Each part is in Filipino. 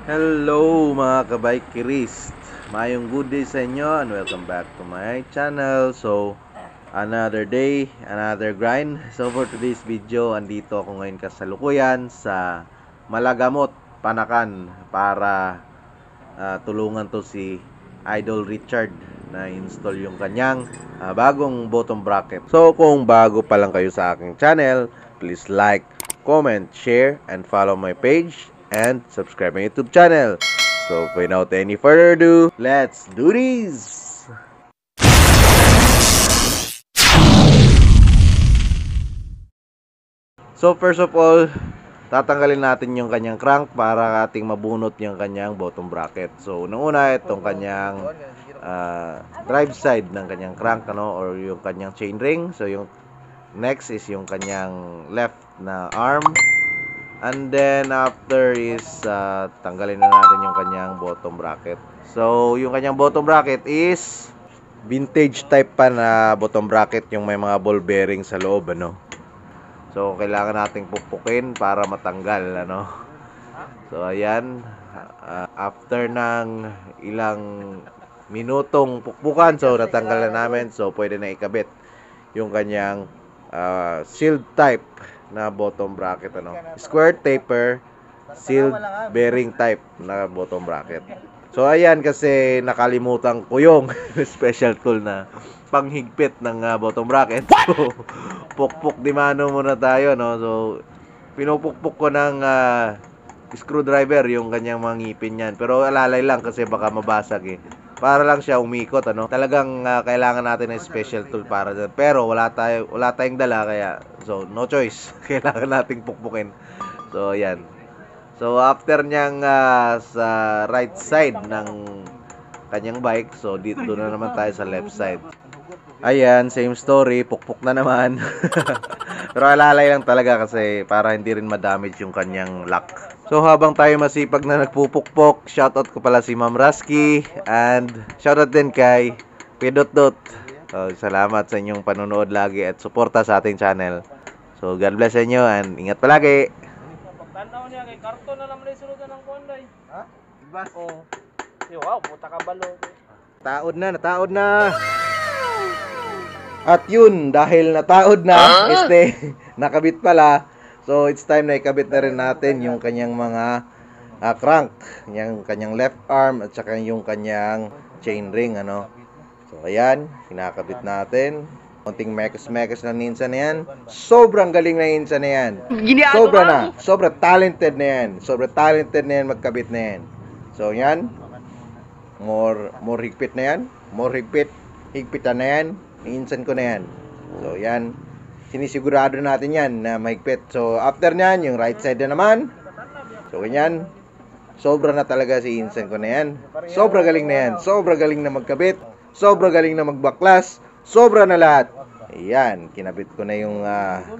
Hello mga kabikeries, mayong good day sa inyo and welcome back to my channel. So, another day, another grind. So, for today's video, andito ako ngayon kasalukuyan sa Malagamot, Panakan para tulungan to si Idol Richard na install yung kanyang bagong bottom bracket. So, kung bago pa lang kayo sa aking channel, please like, comment, share, and follow my page and subscribe my YouTube channel. So, without any further ado, let's do this! So, first of all, tatanggalin natin yung kanyang crank para ating mabunot yung kanyang bottom bracket. So, una itong kanyang drive side ng kanyang crank, or yung kanyang chainring. So, yung next is yung kanyang left na arm. And then after is tanggalin na natin yung kanyang bottom bracket. So yung kanyang bottom bracket is vintage type pa na bottom bracket, yung may mga ball bearing sa loob, So kailangan nating pukpukin para matanggal, So ayan, after ng ilang minutong pukpukan, so natanggal na namin. So pwede na ikabit yung kanyang sealed type na bottom bracket, square taper sealed bearing type na bottom bracket. So ayan, kasi nakalimutan ko yung special tool na panghigpit ng bottom bracket. So pukpok di mano muna tayo, So pinupukpok ko ng screwdriver yung kanyang mga ngipin yan, pero alalay lang kasi baka mabasag para lang siya umikot, Talagang kailangan natin ng special tool para dyan. Pero wala tayong dala, kaya so no choice. Kailangan nating pukpukin. So ayan. So after niyang sa right side ng kanyang bike, so dito na naman tayo sa left side. Ayan, same story, pukpok na naman. Pero alalay lang talaga kasi para hindi rin ma-damage yung kanyang lock. So habang tayo masipag na nagpupukpok, shoutout ko pala si Ma'am Rasky and shoutout din kay Pidot. So, salamat sa inyong panonood lagi at suporta sa ating channel. So God bless sa inyo and ingat palagi. Tanaw niya kay karton na naman isulod ng konday. Ha? Ibas. Oh. Wow, puta ka balo. Nataod na. At yun, dahil nataod na, nakabit pala. So it's time na ikabit na rin natin yung kanyang mga crank, yung kanyang left arm at saka yung kanyang chain ring, So ayan, kinakabit natin. Konting mekos-mekos na ninsa na yan. Sobrang galing na ninsa na yan. Sobra talented na yan. Sobra talented na yan, magkabit na yan. So yan, more higpit na yan. More higpitan na yan. Ninsan ko na yan. So yan, sinisigurado natin yan na mahigpit. So after nyan, yung right side na naman. So ganyan, sobra na talaga si Insan ko na yan. Sobra galing na yan. Sobra galing na magkabit. Sobra galing na magbaklas. Sobra na lahat. Ayan, kinabit ko na yung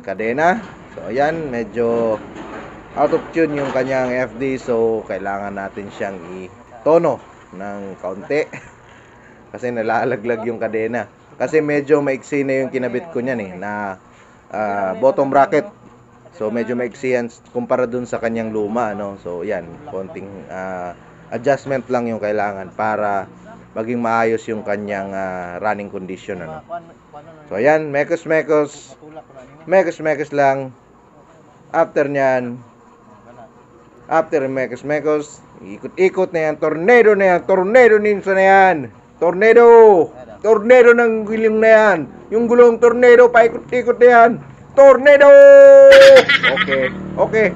kadena. So ayan, medyo out of tune yung kanyang FD. So kailangan natin siyang i-tono ng kaunti. Kasi nalalaglag yung kadena. Kasi medyo maiksi na yung kinabit ko niyan na bottom bracket. So medyo maiksi yan kumpara dun sa kanyang luma, So yan, konting adjustment lang yung kailangan para maging maayos yung kanyang running condition, So ayan, mekos lang. After nyan, after mekos, ikot-ikot na yan, tornado ninsa na yan. Tornado ng gulong na yan. Yung gulong tornado, paikot-ikot na yan. Tornado! Okay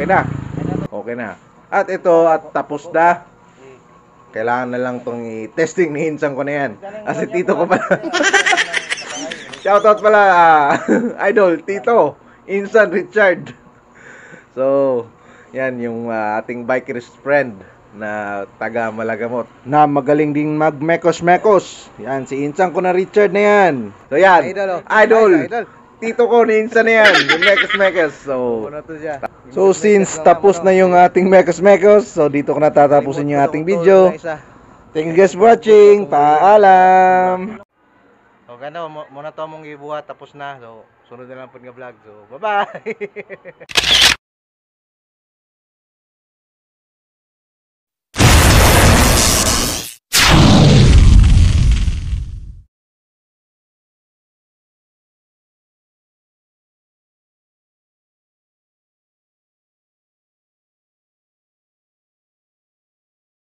na. At ito, at tapos na. Kailangan na lang itong i-testing ni Insan ko na yan. Kasi tito ko pala. Shoutout pala, Idol, Tito, Insan Richard. So, yan yung ating biker's friend na taga Malagamot na magaling din mag-mekos. Yan, si Insan ko na Richard na yan. So yan, Idol. Tito ko ni Insan na yan, yung mekos. So since tapos na yung ating mekos, so dito ko na tatapusin yung ating video. Thank you guys for watching. Paalam. So ganda, muna to mong ibuhat, tapos na. So sunod na lang po nga vlog. So bye-bye.